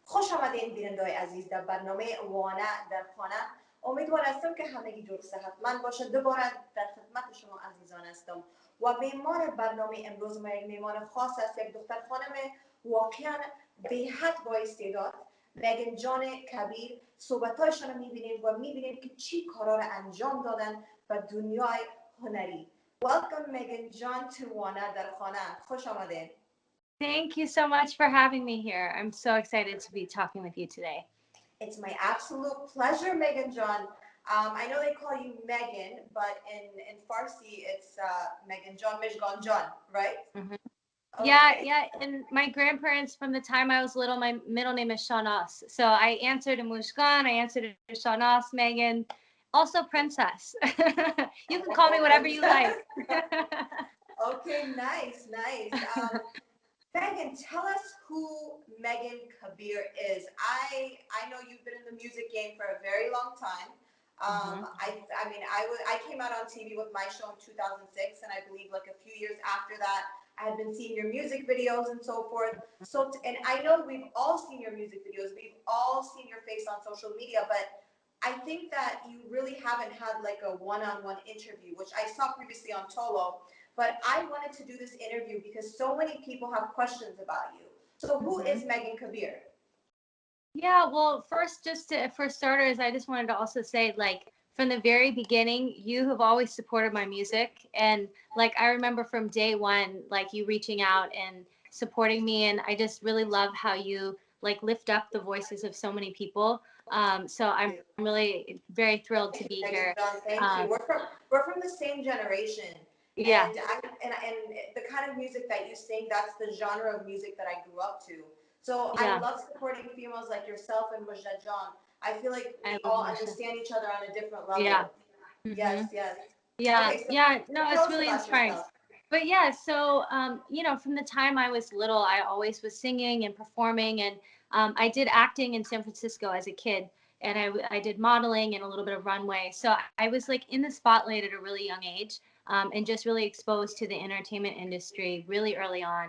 خوش آمدین بیننده‌های عزیز در برنامه وانا در خانه. امیدوار هستم که همگی جور صحتمند باشه. دوباره در خدمت شما عزیزان هستم و معمار برنامه امروز ما یک معمار خاص است، یک دختر خانم واقعا به حد با استعداد، مگن جان کبیر. صحبت‌هایشان رو می‌بینیم و می‌بینیم که چی کارا رو انجام دادن به دنیای هنری. Welcome Megan John to Wana Daar Khana. خوش آمدین. Thank you so much for having me here. I'm so excited to be talking with you today. It's my absolute pleasure, Megan John. I know they call you Megan, but in Farsi it's Megan John, Mishgan John, right? Mhm. Yeah, Okay. yeah. And my grandparents, from the time I was little, my middle name is Shanas. So I answered to Mushkan, I answered to Shanas, Megan, also Princess. You can call me whatever you like. Okay, nice, nice. Megan, tell us who Megan Kabir is. I know you've been in the music game for a very long time. Mhm. I came out on TV with my show in 2006, and I believe like a few years after that, I had been seeing your music videos and so forth. And I know we've all seen your music videos. We've all seen your face on social media, but I think that you really haven't had like a one-on-one interview, which I saw previously on Tolo. But I wanted to do this interview because so many people have questions about you. So who Mhm. is Megan Kabir? Yeah, well, first, for starters, I just wanted to also say, like, from the very beginning, you have always supported my music. And, like, I remember from day one, like, you reaching out and supporting me. And I just really love how you, like, lift up the voices of so many people. So I'm really very thrilled to Thank be you, here. Megan John. Thank Um, you. We're from the same generation, yeah, and the kind of music that you sing, that's the genre of music that I grew up to. So I yeah, love supporting females like yourself and Mujda John. I feel like I we love all Musha. understand each other on a different Yeah. level. Yes, Hmm. yes. Yeah, Okay, so yeah, no, tell it's us really about inspiring. yourself. But yeah, so from the time I was little, I always was singing and performing, and I did acting in San Francisco as a kid, and I did modeling and a little bit of runway. So I was like in the spotlight at a really young age, and just really exposed to the entertainment industry really early on.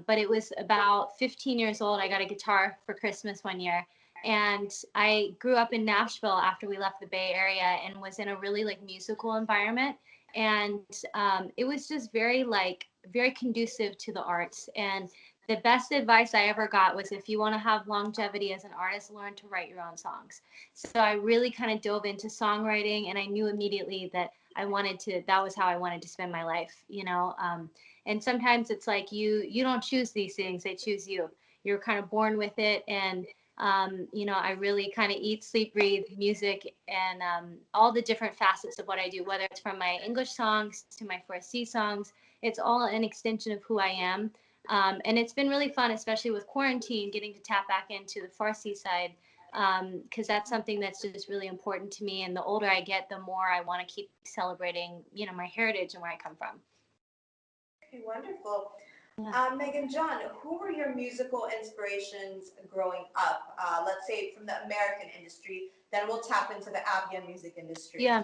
But it was about 15 years old. I got a guitar for Christmas one year, and I grew up in Nashville after we left the Bay Area and was in a really like musical environment. And it was just very conducive to the arts. And the best advice I ever got was, if you want to have longevity as an artist, learn to write your own songs. So I really kind of dove into songwriting, and I knew immediately that that was how I wanted to spend my life. And sometimes it's like you don't choose these things, they choose you. You're kind of born with it. And I really kind of eat, sleep, breathe music, and all the different facets of what I do, whether it's from my English songs to my Farsi songs. It's all an extension of who I am. And it's been really fun, especially with quarantine, getting to tap back into the Farsi side, because that's something that's just really important to me. And the older I get, the more I want to keep celebrating, my heritage and where I come from. Okay, wonderful. Yeah. Megan John, who were your musical inspirations growing up? Let's say from the American industry, then we'll tap into the Afghan music industry. Yeah.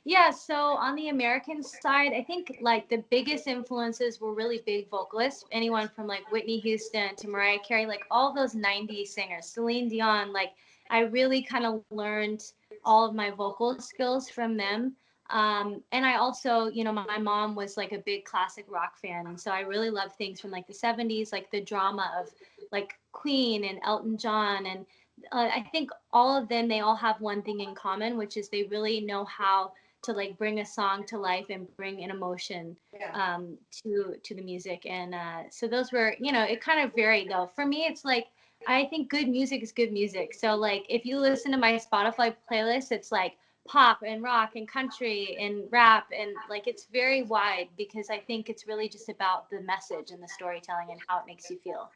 Yeah, so on the American side, I think like the biggest influences were really big vocalists. Anyone from like Whitney Houston to Mariah Carey, like all those 90s singers, Celine Dion, like I really kind of learned all of my vocal skills from them. And I also, my mom was like a big classic rock fan. And so I really love things from like the 70s, like the drama of like Queen and Elton John. And I think all of them, they all have one thing in common, which is they really know how to like bring a song to life and bring an emotion Yeah. to the music. And so those were, it kind of varied though. For me, it's like I think good music is good music. So like if you listen to my Spotify playlist, it's like pop and rock and country and rap, and like it's very wide because I think it's really just about the message and the storytelling and how it makes you feel.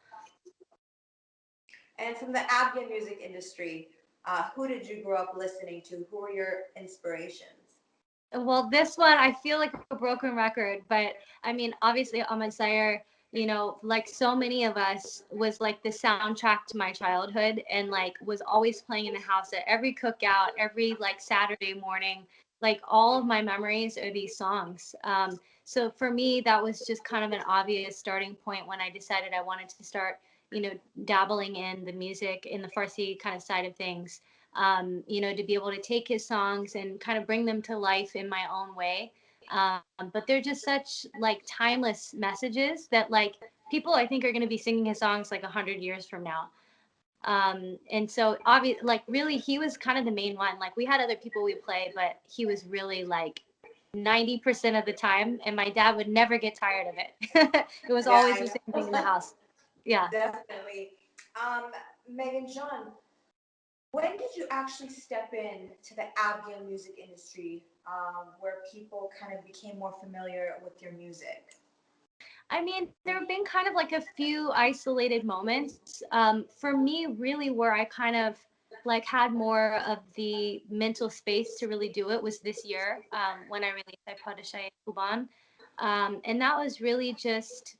And from the Afghan music industry, who did you grow up listening to? Who were your inspirations? Well, this one I feel like a broken record, but I mean, obviously, Ahmad Zaire, like so many of us, was like the soundtrack to my childhood, and like was always playing in the house at every cookout, every like Saturday morning. Like all of my memories are these songs. So for me, that was just kind of an obvious starting point when I decided I wanted to start, dabbling in the music in the Farsi kind of side of things. To be able to take his songs and kind of bring them to life in my own way. But they're just such like timeless messages that like people I think are going to be singing his songs like 100 years from now. And so obviously, like really, he was kind of the main one. Like we had other people we play, but he was really like 90% of the time, and my dad would never get tired of it. It was Yeah, always I the same thing in the know. house. Yeah. Definitely. Megan John, when did you actually step in to the Afghan music industry, where people kind of became more familiar with your music? I mean, there have been kind of like a few isolated moments. For me, really, where I kind of like had more of the mental space to really do it was this year when I released I Padishah Kuban. And that was really just,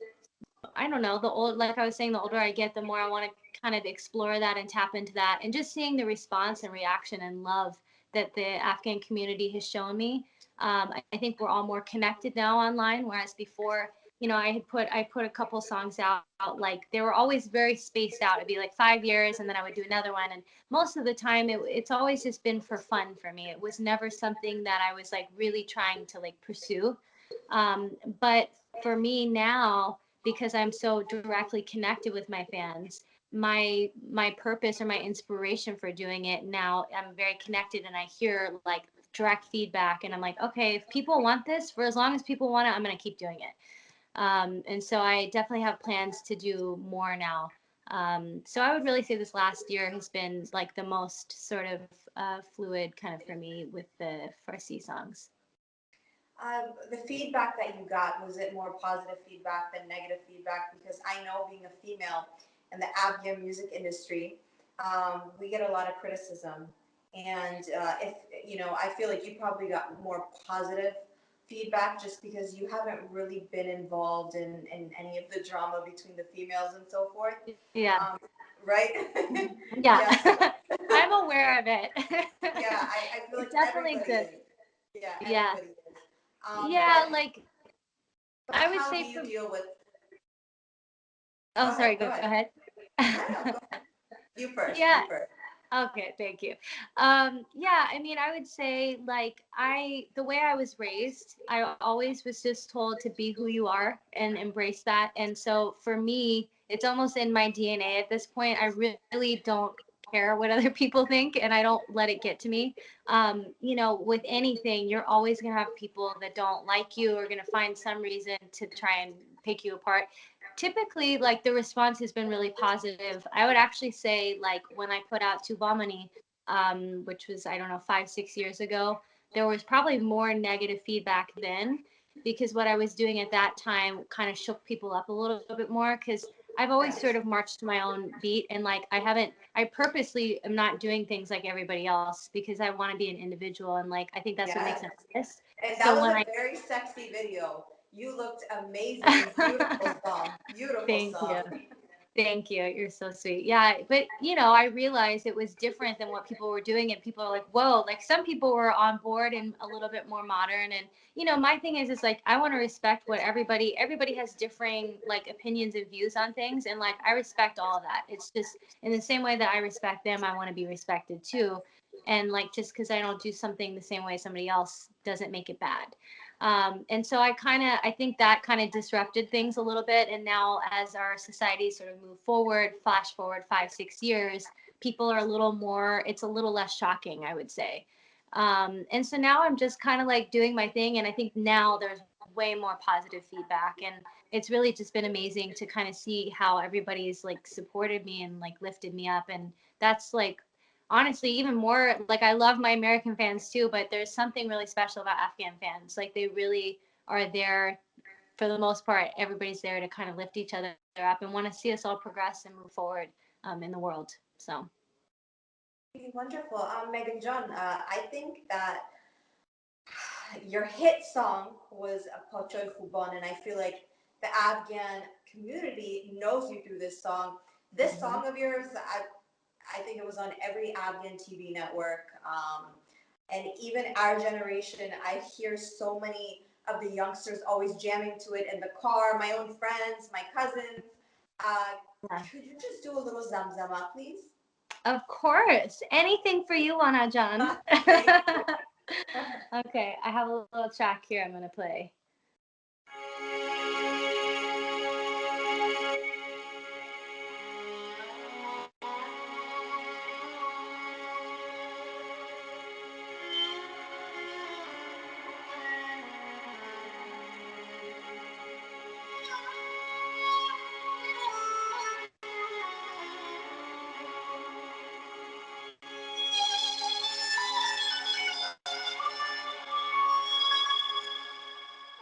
I don't know, like I was saying, the older I get, the more I want to kind of explore that and tap into that. And just seeing the response and reaction and love that the Afghan community has shown me. I think we're all more connected now online, whereas before, I put a couple songs out, like they were always very spaced out. It'd be like 5 years and then I would do another one. And most of the time it's always just been for fun for me. It was never something that I was like really trying to like pursue. But for me now, because I'm so directly connected with my fans, my purpose or my inspiration for doing it now, I'm very connected and I hear like direct feedback and I'm like, okay, if people want this, for as long as people want it, I'm going to keep doing it. And so I definitely have plans to do more now. So I would really say this last year has been like the most sort of fluid kind of for me with the Farsi songs. The feedback that you got, was it more positive feedback than negative feedback? Because I know being a female in the Afghan music industry, we get a lot of criticism. And if I feel like you probably got more positive feedback just because you haven't really been involved in any of the drama between the females and so forth. Yeah. Right? Yeah. Yeah. So, I'm aware of it. yeah, I feel It like definitely everybody exists. is. Yeah, Yeah. everybody is. Yeah, like But I would how do say you from deal with? Go oh ahead. sorry, Go go ahead. ahead. No, no, go ahead. You first. Yeah, You first. okay, thank you. Yeah, I mean, I would say like the way I was raised, I always was just told to be who you are and embrace that. And so for me, it's almost in my DNA at this point. I really don't care what other people think and I don't let it get to me. With anything, you're always going to have people that don't like you or going to find some reason to try and pick you apart. Typically like the response has been really positive. I would actually say like when I put out Tubamani, which was I don't know 5 6 years ago, there was probably more negative feedback then because what I was doing at that time kind of shook people up a little bit more because I've always Yes. sort of marched to my own beat and like I purposely am not doing things like everybody else because I want to be an individual and like I think that's what Yes. makes an artist. And that So was when a I very sexy video. You looked amazing. Beautiful song. Beautiful thank song. you. Thank you. You're so sweet. Yeah, but I realized it was different than what people were doing, and people are like, "Whoa!" Like some people were on board and a little bit more modern. And my thing is like I want to respect what everybody has differing like opinions and views on things, and like I respect all of that. It's just in the same way that I respect them, I want to be respected too. And like just because I don't do something the same way somebody else doesn't make it bad. And so I think that kind of disrupted things a little bit. And now, as our society sort of move forward, flash forward 5 6 years, people are a little more. It's a little less shocking, I would say. And so now I'm just kind of like doing my thing, and I think now there's way more positive feedback, and it's really just been amazing to kind of see how everybody's like supported me and like lifted me up, and that's like honestly even more like I love my American fans too, but there's something really special about Afghan fans. Like they really are there for the most part. Everybody's there to kind of lift each other up and want to see us all progress and move forward in the world. So Wonderful. Megan John, I think that your hit song was Pochoy Kuban, and I feel like the Afghan community knows you through this song. This mhm. song of yours, I think it was on every Afghan TV network. And even our generation, I hear so many of the youngsters always jamming to it in the car, my own friends, my cousins. Uh, Yeah. Could you just do a little zamzama, please? Of course. Anything for you, Wana John. Thank you. Okay, I have a little track here I'm gonna play.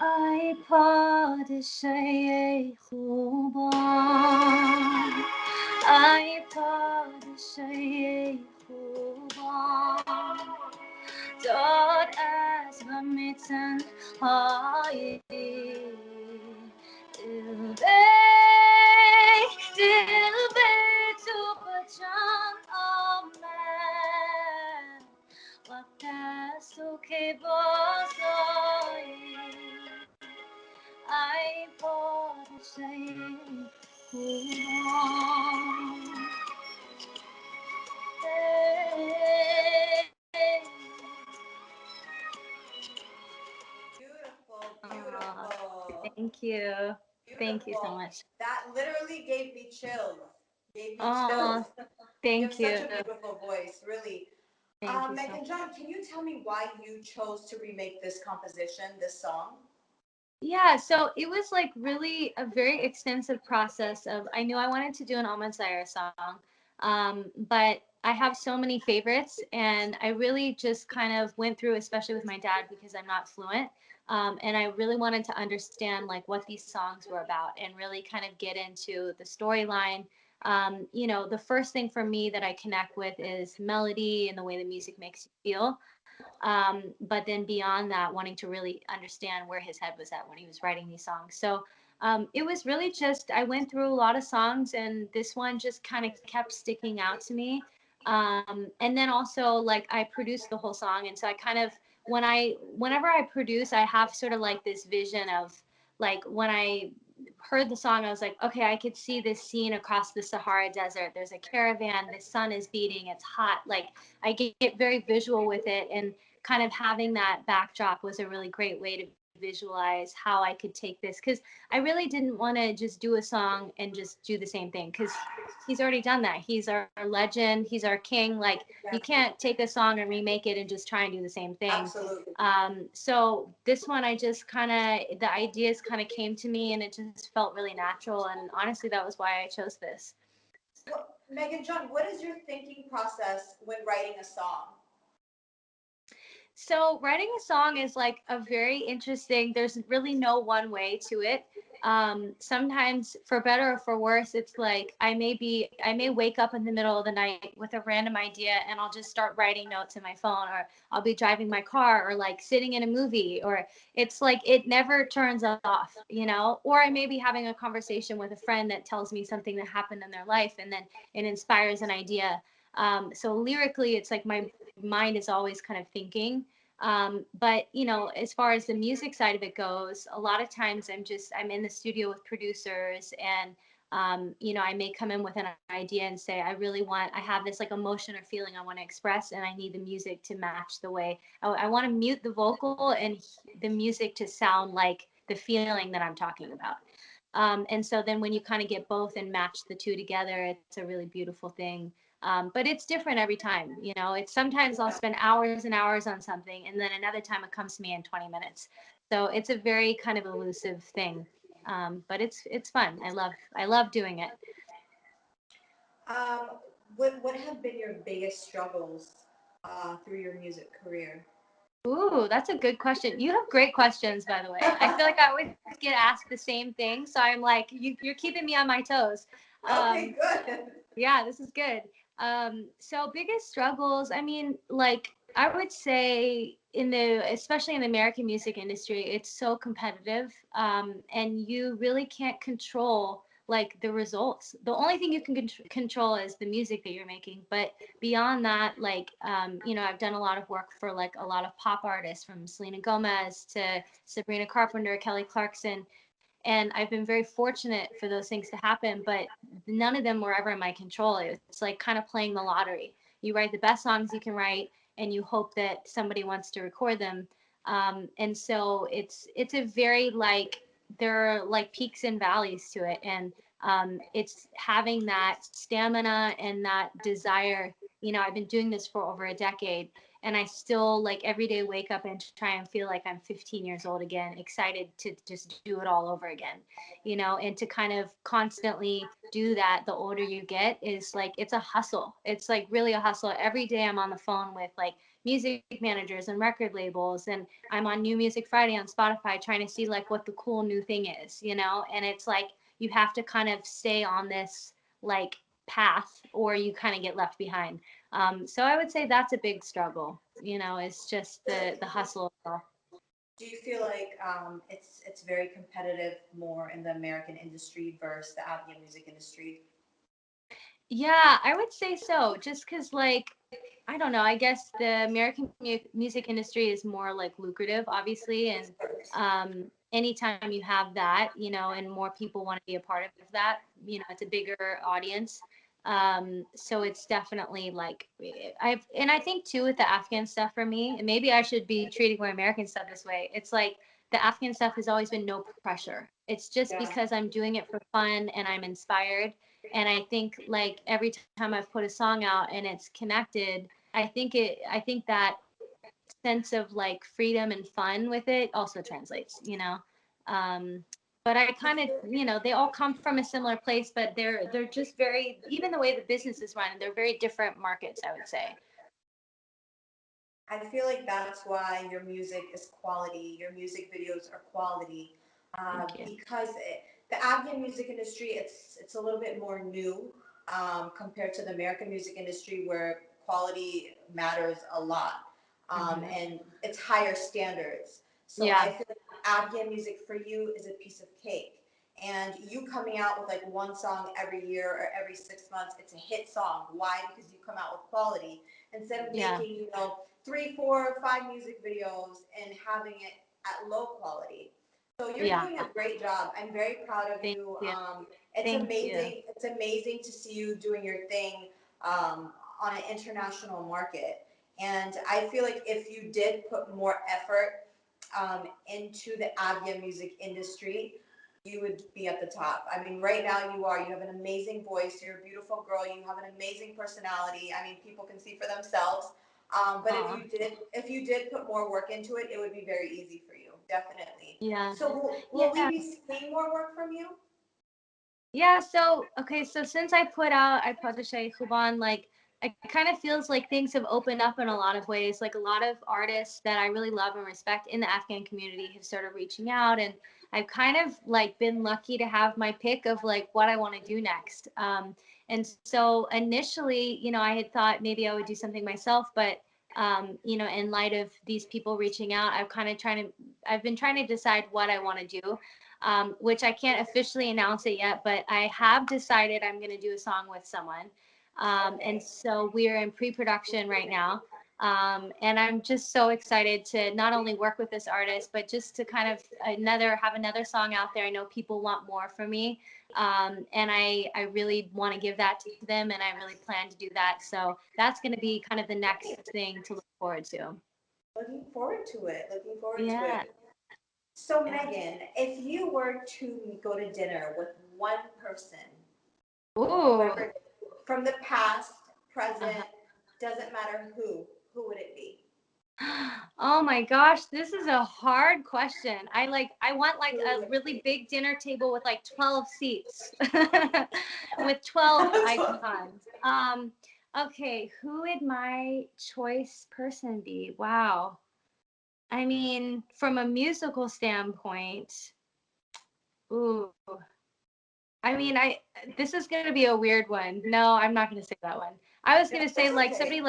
ای پادشاه خوبان، ای پادشاه خوبان، داد از غم تنهایی دل به تو بجان آمد، وقت است تو که بازایی ای پادشاه خوبان. Beautiful, Aw, beautiful, thank you. Thank you so beautiful. much. That literally gave me chills. Gave me chills. Oh, You have thank such you. a beautiful voice, really. Thank you so Megan John, can you tell me why you chose to remake this composition, this song? Yeah, so it was like really a very extensive process of I knew I wanted to do an Almond Sire song, but I have so many favorites, and I really just kind of went through, especially with my dad because I'm not fluent, and I really wanted to understand like what these songs were about and really kind of get into the storyline. The first thing for me that I connect with is melody and the way the music makes you feel. But then beyond that, wanting to really understand where his head was at when he was writing these songs. So it was really just, I went through a lot of songs, and this one just kind of kept sticking out to me. And then also, like, I produced the whole song. And so I kind of, whenever I produce, I have sort of like this vision of, like, when I heard the song, I was like, okay, I could see this scene across the Sahara Desert. There's a caravan, the sun is beating, it's hot. Like, I get very visual with it. And kind of having that backdrop was a really great way to visualize how I could take this, because I really didn't want to just do a song and just do the same thing, because he's already done that. He's our legend, he's our king. Like, Yeah, you can't take a song and remake it and just try and do the same thing. absolutely. So this one, I just kind of, the ideas kind of came to me and it just felt really natural, and honestly that was why I chose this. Well, Megan John, what is your thinking process when writing a song? So writing a song is like a very interesting. There's really no one way to it. Sometimes, for better or for worse, it's like I may wake up in the middle of the night with a random idea, and I'll just start writing notes in my phone, or I'll be driving my car, or like sitting in a movie, or it's like it never turns off, Or I may be having a conversation with a friend that tells me something that happened in their life, and then it inspires an idea. So lyrically, it's like my mind is always kind of thinking. But as far as the music side of it goes, a lot of times I'm in the studio with producers, and I may come in with an idea and say, I have this like emotion or feeling I want to express, and I need the music to match the way I want to mute the vocal and the music to sound like the feeling that I'm talking about. And so then when you kind of get both and match the two together, it's a really beautiful thing. But it's different every time. It's sometimes I'll spend hours and hours on something, and then another time it comes to me in 20 minutes. So it's a very kind of elusive thing. But it's fun. I love doing it. Um, what have been your biggest struggles through your music career? Ooh, that's a good question. You have great questions, by the way. I feel like I always get asked the same thing, so I'm like, you're keeping me on my toes. Okay, Um, good. Yeah, this is good. So biggest struggles, I mean, like I would say especially in the American music industry, it's so competitive, and you really can't control like the results. The only thing you can control is the music that you're making. But beyond that, like, I've done a lot of work for like a lot of pop artists, from Selena Gomez to Sabrina Carpenter, Kelly Clarkson. And I've been very fortunate for those things to happen, but none of them were ever in my control. It's like kind of playing the lottery. You write the best songs you can write, and you hope that somebody wants to record them. And so it's a very like there are like peaks and valleys to it, and it's having that stamina and that desire. I've been doing this for over a decade, and I still like every day wake up and try and feel like I'm 15 years old again, excited to just do it all over again, and to kind of constantly do that the older you get is like it's a hustle. It's like really a hustle. Every day I'm on the phone with like music managers and record labels, and I'm on New Music Friday on Spotify trying to see like what the cool new thing is, and it's like you have to kind of stay on this like path or you kind of get left behind. So I would say that's a big struggle, it's just the hustle. Do you feel like it's very competitive more in the American industry versus the Afghan music industry? Yeah, I would say so. Just because, like, I don't know. I guess the American music industry is more like lucrative, obviously, and anytime you have that, and more people want to be a part of that, it's a bigger audience. So it's definitely like I think too with the Afghan stuff for me, and maybe I should be treating my American stuff this way. It's like the Afghan stuff has always been no pressure. It's just Yeah. because I'm doing it for fun and I'm inspired, and I think like every time I've put a song out and it's connected, I think that sense of like freedom and fun with it also translates. um but I kind of, they all come from a similar place, but they're just very, even the way the business is run, they're very different markets, I would say. I feel like that's why your music is quality, your music videos are quality, Thank you. because the Afghan music industry, it's a little bit more new compared to the American music industry where quality matters a lot, Hmm. and it's higher standards. So I Yeah. feel like Afghan music for you is a piece of cake. And you coming out with like one song every year or every 6 months, it's a hit song. Why? Because you come out with quality instead of Yeah. making, 3, 4, 5 music videos and having it at low quality. So you're Yeah. doing a great job. I'm very proud of Thank you. you. It's Thank you. amazing. It's amazing to see you doing your thing on an international market. And I feel like if you did put more effort into the Afghan music industry, you would be at the top. I mean, right now you are. You have an amazing voice. You're a beautiful girl. You have an amazing personality. I mean, people can see for themselves. But if Aw. you did put more work into it, it would be very easy for you, definitely. Yeah. So will we Yeah. be seeing more work from you? Yeah, so okay, so since I put out I Padshah Khuban, like it kind of feels like things have opened up in a lot of ways. Like a lot of artists that I really love and respect in the Afghan community have started reaching out, and I've kind of like been lucky to have my pick of like what I want to do next. And so initially, I had thought maybe I would do something myself, but in light of these people reaching out, I've been trying to decide what I want to do, which I can't officially announce it yet, but I have decided I'm going to do a song with someone. And Okay. so we are in pre production right now. And I'm just so excited to not only work with this artist, but just to kind of have another song out there. I know people want more from me. And I really want to give that to them, and I really plan to do that. So that's going to be kind of the next thing to look forward to. Looking forward to it. Looking forward to Yeah. it. So Yeah. Megan, if you were to go to dinner with one person, Ooh. whoever, from the past, Uh-huh. present, doesn't matter who would it be? Oh my gosh, this is a hard question. I want like Who a would it really be? big dinner table with like 12 seats with 12 icons. Okay, who would my choice person be? Wow. I mean, from a musical standpoint, ooh. I mean, I this is gonna be a weird one. No, I'm not gonna say that one. I was gonna say That's like okay. somebody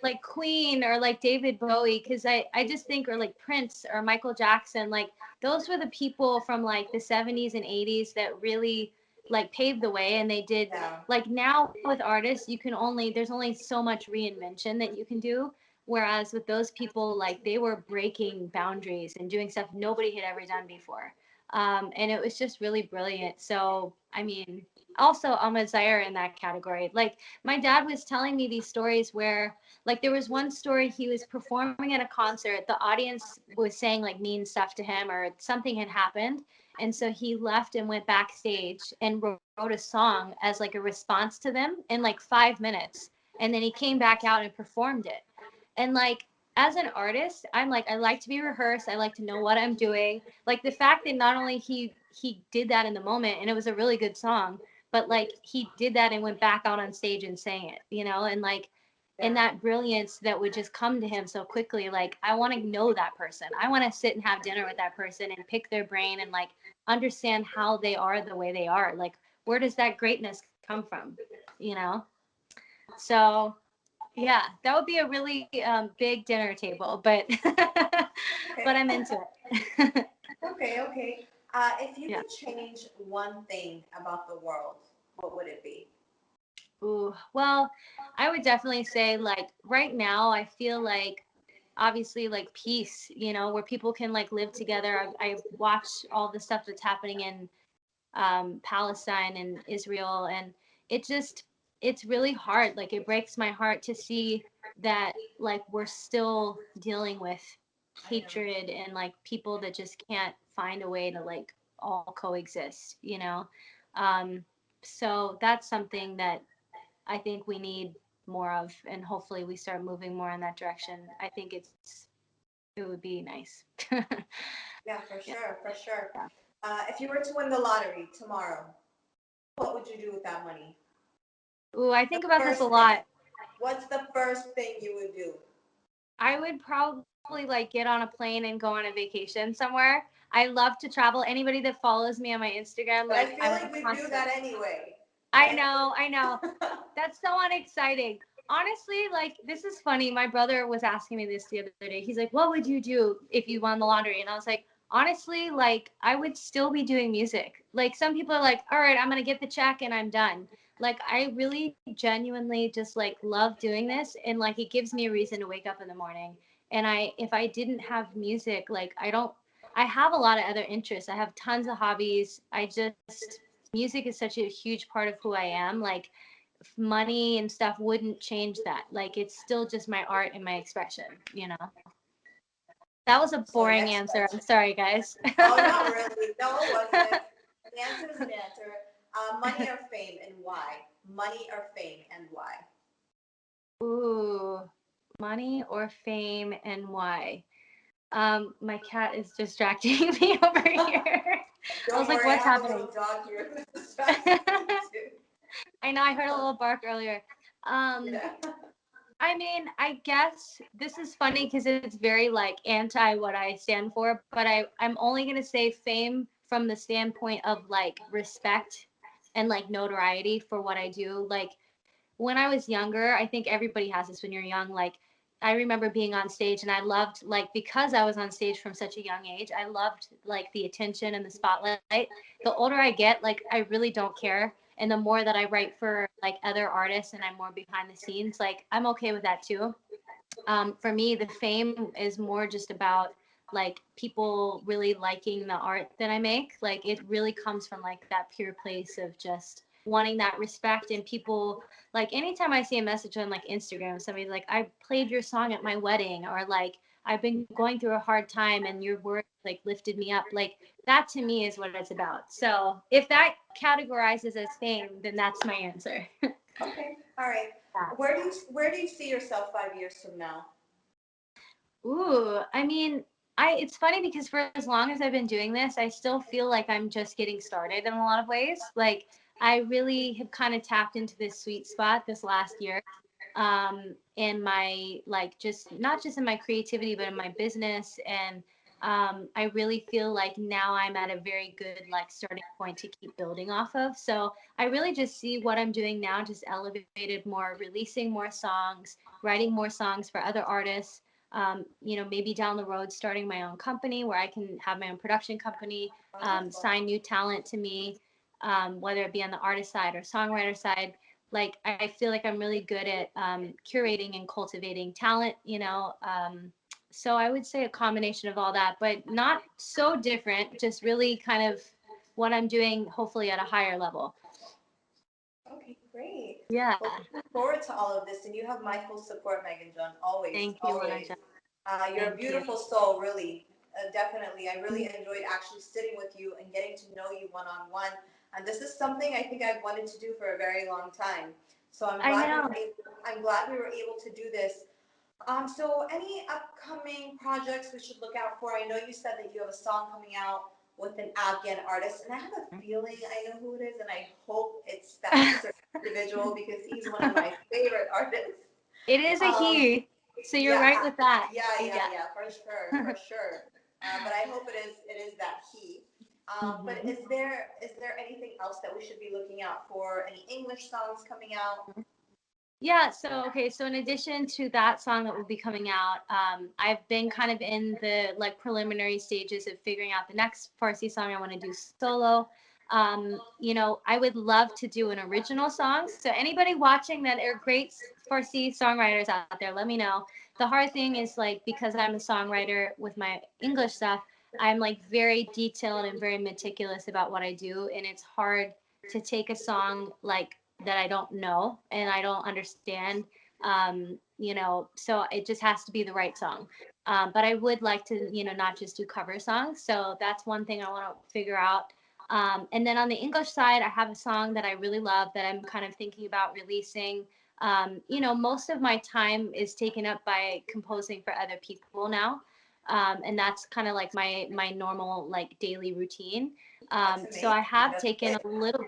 like Queen or like David Bowie, because I just think, or like Prince or Michael Jackson, like those were the people from like the 70s and 80s that really like paved the way, and they did Yeah. like now with artists there's only so much reinvention that you can do. Whereas with those people, like they were breaking boundaries and doing stuff nobody had ever done before. And it was just really brilliant. So, I mean, also I'm a Zaire in that category. Like my dad was telling me these stories where like there was one story he was performing at a concert, the audience was saying like mean stuff to him or something had happened. And so he left and went backstage and wrote a song as like a response to them in like 5 minutes. And then he came back out and performed it. And like as an artist, I'm like, I like to be rehearsed. I like to know what I'm doing. Like the fact that not only he did that in the moment and it was a really good song, but like he did that and went back out on stage and sang it, you know, and like and Yeah. that brilliance that would just come to him so quickly. Like I want to know that person. I want to sit and have dinner with that person and pick their brain and like understand how they are the way they are. Like where does that greatness come from, you know? So yeah, that would be a really big dinner table, but but Okay. I'm into it. Okay, okay. If you Yeah. could change one thing about the world, what would it be? Ooh, well, I would definitely say like right now, I feel like obviously like peace, you know, where people can like live together. I've watched all the stuff that's happening in Palestine and Israel, and it just it's really hard. Like it breaks my heart to see that like we're still dealing with I know. hatred and like people that just can't find a way to like all coexist, you know. Um, so that's something that I think we need more of, and hopefully we start moving more in that direction. I think it would be nice. Yeah, for Yeah. sure, for sure. If you were to win the lottery tomorrow, what would you do with that money? Ooh, I The think about this a first thing. lot. What's the first thing you would do? I would probably like get on a plane and go on a vacation somewhere. I love to travel. Anybody that follows me on my Instagram, But I like feel I'm like we do constant. that anyway. I But know, I know. That's so unexciting. Honestly, like this is funny. My brother was asking me this the other day. He's like, "What would you do if you won the lottery?" And I was like, "Honestly, like I would still be doing music." Like some people are like, "All right, I'm going to get the check and I'm done." Like I really genuinely just like love doing this and like it gives me a reason to wake up in the morning. And I if I didn't have music, like I have a lot of other interests. I have tons of hobbies. I just music is such a huge part of who I am. Like money and stuff wouldn't change that. Like it's still just my art and my expression, you know. That was a so boring next answer. I'm question. sorry, guys. Oh, not really. No, it wasn't. The answer is an answer. Money or fame and why? Money or fame and why? Ooh, money or fame and why? My cat is distracting me over here. I was Don't like, worry, I what's have a happening? little dog here who's distracting me too. I know I heard a little bark earlier. Um, Yeah. I mean, I guess this is funny because it's very like anti what I stand for, but I'm only gonna say fame from the standpoint of like respect and like notoriety for what I do. Like when I was younger, I think everybody has this when you're young. Like I remember being on stage and I loved like because I was on stage from such a young age, I loved like the attention and the spotlight. The older I get, like I really don't care. And the more that I write for like other artists and I'm more behind the scenes, like I'm okay with that too. For me, the fame is more just about like people really liking the art that I make. Like it really comes from like that pure place of just wanting that respect and people like anytime I see a message on like Instagram, somebody's like, I played your song at my wedding, or like I've been going through a hard time and your words like lifted me up. Like that to me is what it's about. So if that categorizes as fame, then that's my answer. Okay. All right. Yeah. Where do you see yourself 5 years from now? Ooh, I mean, I it's funny because for as long as I've been doing this, I still feel like I'm just getting started in a lot of ways. Like I really have kind of tapped into this sweet spot this last year. In my like just not just in my creativity, but in my business. And I really feel like now I'm at a very good like starting point to keep building off of. So I really just see what I'm doing now, just elevated more, releasing more songs, writing more songs for other artists, you know, maybe down the road starting my own company where I can have my own production company, Wonderful. sign new talent to me, whether it be on the artist side or songwriter side. Like I feel like I'm really good at curating and cultivating talent, you know. So I would say a combination of all that, but not so different, just really kind of what I'm doing, hopefully at a higher level. Okay, great. Yeah. Well, looking forward to all of this, and you have my full support, Megan John. Always, Thank you, always. Wana. You're a Thank you. beautiful soul, really. Definitely. I really enjoyed actually sitting with you and getting to know you one on one. And this is something I think I've wanted to do for a very long time. So I know. I'm glad we were able to do this. So any upcoming projects we should look out for? I know you said that you have a song coming out with an Afghan artist, and I have a feeling I know who it is, and I hope it's that certain individual because he's one of my favorite artists. It is a Um, he. So you're yeah, right with that. yeah, for sure, for sure. But I hope it is that he. But Mhm. is there anything else that we should be looking out for? Any English songs coming out? Yeah, so okay, so in addition to that song that will be coming out, I've been kind of in the like preliminary stages of figuring out the next Farsi song I want to do solo. You know, I would love to do an original song. So anybody watching that are great Farsi songwriters out there, let me know. The hard thing is like because I'm a songwriter with my English stuff, I'm like very detailed and very meticulous about what I do, and it's hard to take a song like that I don't know and I don't understand. You know, so it just has to be the right song. But I would like to, you know, not just do cover songs. So that's one thing I want to figure out. And then on the English side, I have a song that I really love that I'm kind of thinking about releasing. You know, most of my time is taken up by composing for other people now. And that's kind of like my normal like daily routine. That's So amazing. I have That's taken great. a little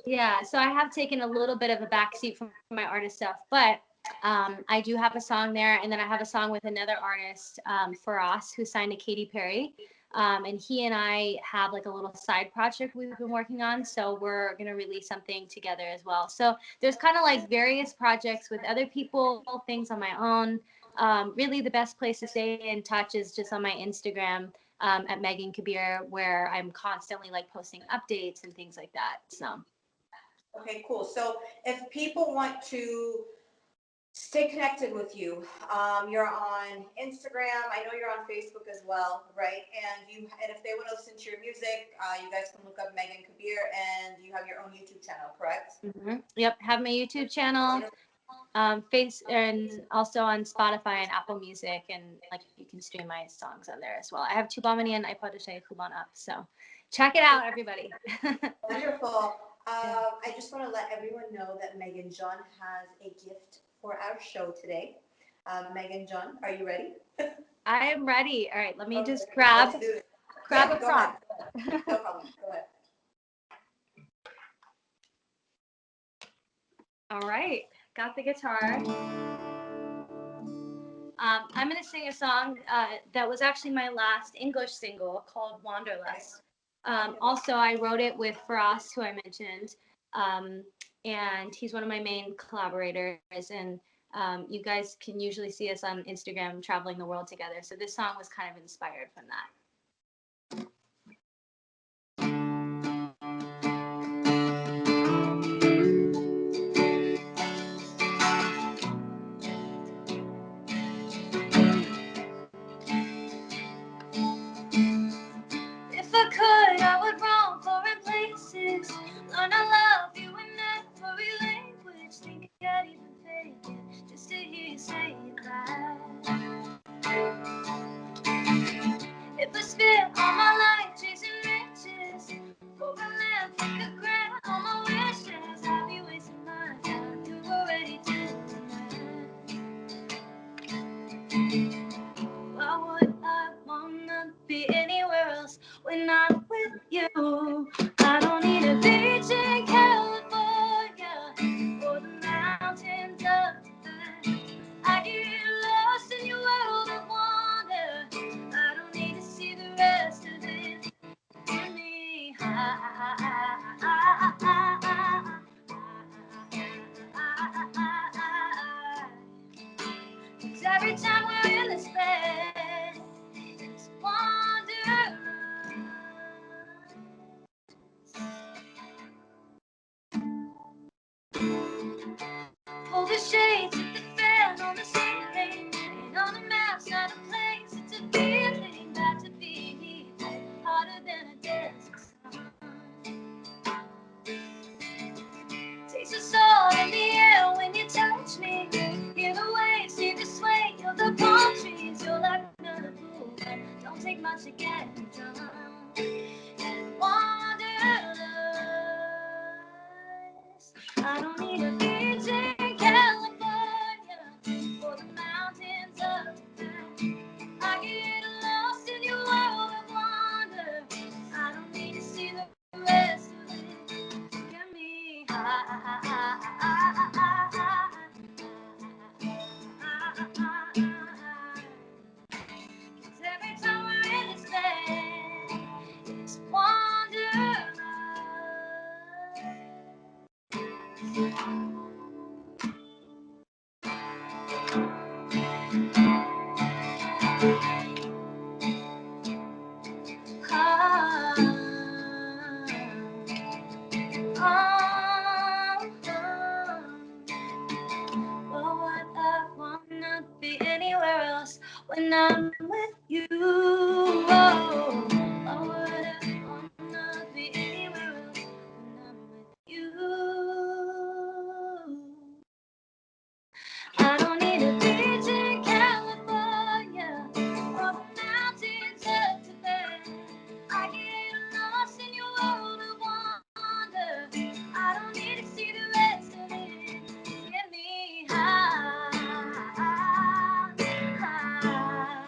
yeah, so I have taken a little bit of a backseat from my artist stuff, but I do have a song there, and then I have a song with another artist, Faraz, who signed to Katy Perry, and he and I have like a little side project we've been working on, so we're gonna release something together as well. So there's kind of like various projects with other people, things on my own. Really, the best place to stay in touch is just on my Instagram. At Megan Kabir, where I'm constantly like posting updates and things like that. So Okay, cool. So if people want to stay connected with you, you're on Instagram. I know you're on Facebook as well, right? And if they want to listen to your music, you guys can look up Megan Kabir, and you have your own YouTube channel, correct? yep, have my YouTube channel, face, and also on Spotify and Apple Music, and like you can stream my songs on there as well. I have Tubamani and iPod Kuban up, so check it out, everybody. Wonderful. Yeah. I just want to let everyone know that Megan John has a gift for our show today. Megan John, are you ready? I am ready. All right, let me Okay, just let's do it. grab Yeah, a go ahead. prop. No problem. Go ahead. All right, got the guitar. I'm going to sing a song that was actually my last English single called Wanderlust. Also, I wrote it with Faraz, who I mentioned, um, and he's one of my main collaborators. And you guys can usually see us on Instagram traveling the world together. So this song was kind of inspired from that. If I could, I would roam foreign places, learn to love you in every language. Think I'd even fake it just to hear you say it back. If I spent all my life chasing riches, for a land, for a grand, all my wishes, I'd be wasting my time. You're already doing that. Why would I wanna be anywhere else when I'm with you? I don't need a beach in California or the mountains of Dubai. I get lost in your world of wonder. I don't need to see the rest of it. Give me cause every time we're in this bed, it's wonderland. Pull the shades, hit the fan on the ceiling, and on the maps, not a place when I'm with you. Oh, I wouldn't wanna be anywhere else when I'm with you. I don't need a beach in California or the mountains of Tibet. I get lost in your world of wonder. I don't need to see the rest of it. Get me high, high, high.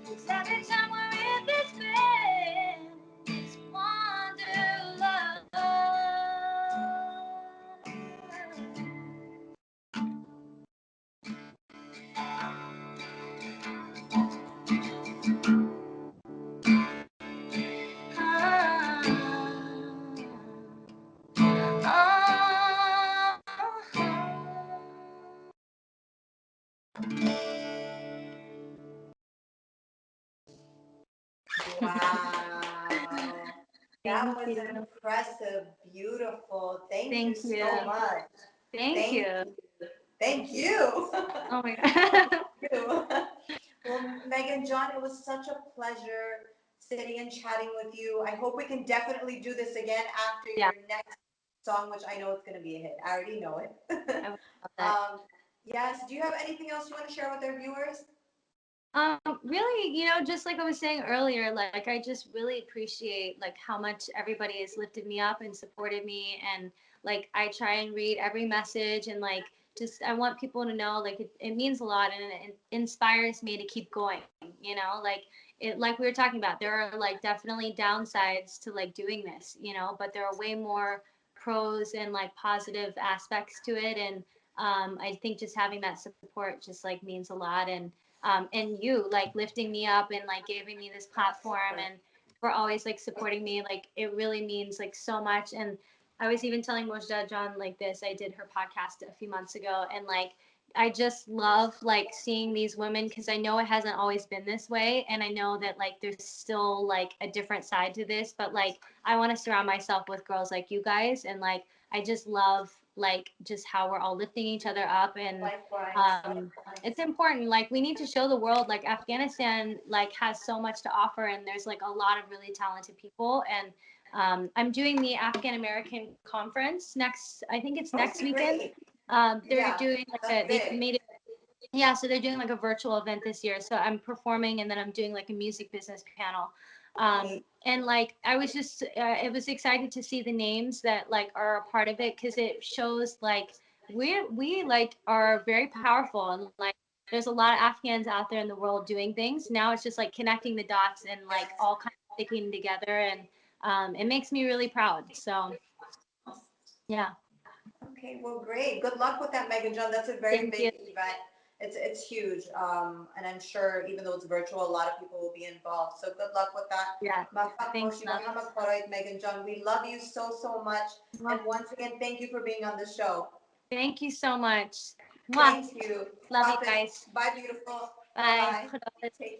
'Cause every time we're in this bed, it's wonderland. Wow. That Thank was you. impressive, beautiful. Thank you Thank you. so much. Thank Thank you. you. Thank you. Oh my God. You. Well, Megan, John, it was such a pleasure sitting and chatting with you. I hope we can definitely do this again after Yeah, your next song, which I know it's going to be a hit. I already know it. I would love that. Yes. Do you have anything else you want to share with our viewers? Really, just like I was saying earlier, like I just really appreciate like how much everybody has lifted me up and supported me, and like I try and read every message, and like just I want people to know like it means a lot, and it inspires me to keep going, like it like we were talking about, there are like definitely downsides to like doing this, but there are way more pros and like positive aspects to it, and I think just having that support just like means a lot, and you like lifting me up and like giving me this platform, and for always like supporting me, like it really means like so much. And I was even telling Mojda John like this, I did her podcast a few months ago, and like I just love like seeing these women, because I know it hasn't always been this way, and I know that like there's still like a different side to this, but like I want to surround myself with girls like you guys, and like I just love like just how we're all lifting each other up, and Likewise. um it's important, like we need to show the world like Afghanistan like has so much to offer, and there's like a lot of really talented people. And I'm doing the Afghan American conference next, I think it's next Okay, weekend. great. They're Yeah, doing like that's they big. made it, yeah, so they're doing like a virtual event this year, so I'm performing, and then I'm doing like a music business panel. And like I was just it was excited to see the names that like are a part of it, because it shows like we like are very powerful, and like there's a lot of Afghans out there in the world doing things. Now it's just like connecting the dots and like Yes. all kind of sticking together, and it makes me really proud. So yeah, Okay, well, great. Good luck with that, Megan John. That's a very thank you. big event. It's huge. And I'm sure even though it's virtual, a lot of people will be involved. So good luck with that. Yeah, Mafak thanks, Moshi love. Bahamak Khoroit, Megan John. We love you so, so much. And Well, once again, thank you for being on the show. thank you so much. Mwah. Thank you. Love you Hafiz. guys. Bye, beautiful. Bye Bye. bye. Take